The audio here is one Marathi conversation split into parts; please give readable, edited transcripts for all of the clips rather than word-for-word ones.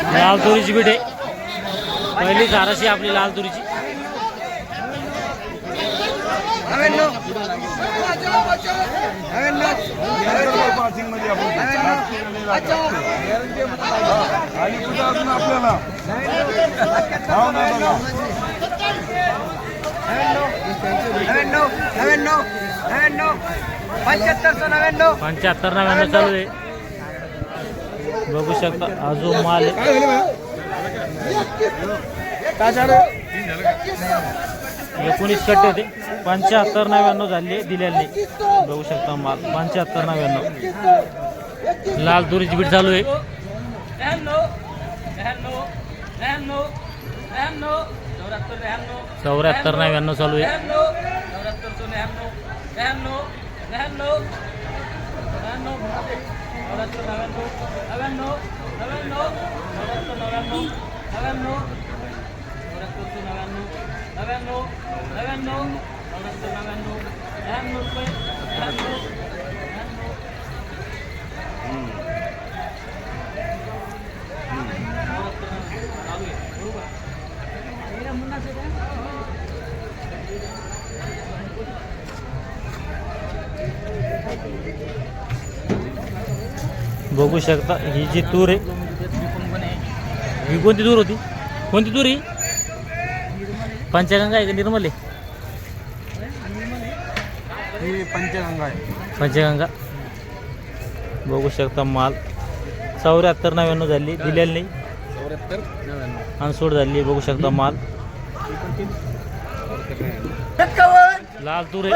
लाल तुरीची बीट आहे, पहिली झाराशी आपली लाल तुरीची. पंच्याहत्तर 99 चालू आहे. बघू शकता अजून माल आहे. 19 कट्टे होते, 75 99 झाले दिलेले नाही. बघू शकता माल 75 99. लाल तुरीची बीट चालू आहे. 74 99 चालू आहे. बघू शकता ही जी तूर आहे, ही कोणती तूर होती? कोणती तूर ही? पंचगंगा आहे का निर्मल आहे? पंचगंगा आहे. पंचगंगा. बघू शकता माल 74 99 झाली, दिलेली नाही. 74 99 अनसोड झाली. बघू शकता माल लाल तूर आहे.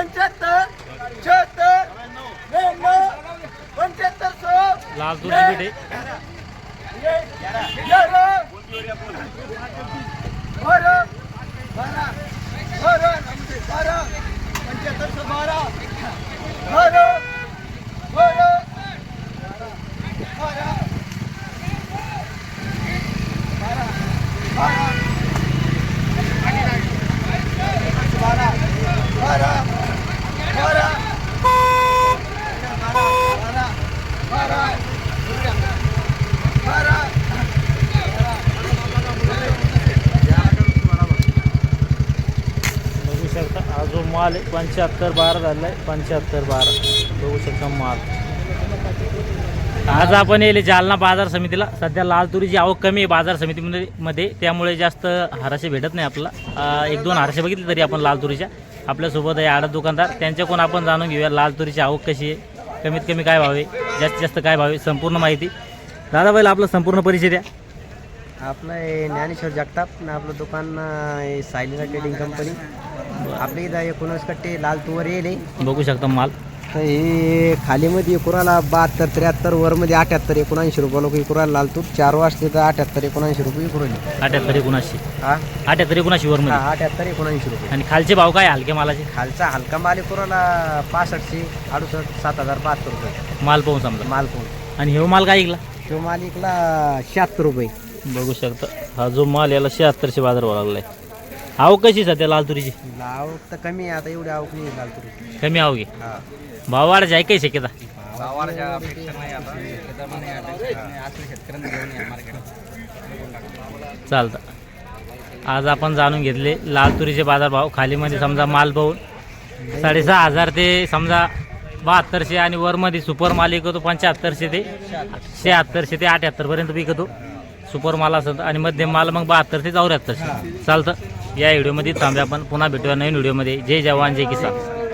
75 लाल तुरीची बीट आहे. बघू शकता हा जो माल आहे 75 12 झाला आहे. 75 12 बघू शकता माल. आज आपण येले जालना बाजार समितीला. सध्या लाल तुरीची आवक कमी आहे बाजार समितीमध्ये, त्यामुळे जास्त हाराशे भेटत नाही आपल्याला. 1-2 हाराशे बघितले तरी आपण लाल तुरीच्या. आपल्यासोबत आहे आडत दुकानदार, त्यांच्याकडून आपण जाणून घेऊया लाल तुरीची आवक कशी आहे, कमीत कमी काय भाव आहे, जास्तीत जास्त काय भाव आहे, संपूर्ण माहिती. दादा पहिला आपला संपूर्ण परिचय द्या. आपलं हे ज्ञानेश्वर जगताप ना, आपलं दुकान हे सायलीला ट्रेडिंग कंपनी. आपल्या इथं 19 कट्टे लाल तुवर येईल. बघू शकता माल. तर हे खालीमध्ये कुराला 72 73, वरमध्ये 78 79 रुपये लोक कुराला लाल तूर. 4 वाजते तर 78 79 रुपये कुरली. 78 79. हा 78 79 वर मध्ये. 78 79 रुपये. आणि खालचे भाव काय हलके मालाचे? खालचा हलका माल कुराला 6500 68 7072 रुपये माल पाहून समजा. माल कोण. आणि हे माल काय ऐकला? तो माल इकला 76 रुपये. बघू शकता हा जो माल याला 7600 बाजार भाव लागलाय. आवक कशी सध्या लाल तुरीची? आवक तर कमी आहे आता, एवढी आवक नाही लाल तुरीची. कमी आवक आहे. हा भाव वाढायची आहे काही शक्यता? चालतं. आज आपण जाणून घेतले लाल तुरीचे बाजारभाव. खालीमध्ये समजा माल पाहून 6500 ते समजा 7200 आणि वरमध्ये सुपर माल विकतो 7500 ते 7600 ते 78 पर्यंत विकतो सुपर माल असत. आणि मध्यम माल मग 72 ते 7400. चालतं. या व्हिडिओमध्ये थांबूया आपण. पुन्हा भेटूया नवीन व्हिडिओमध्ये. जय जवान जय किसान.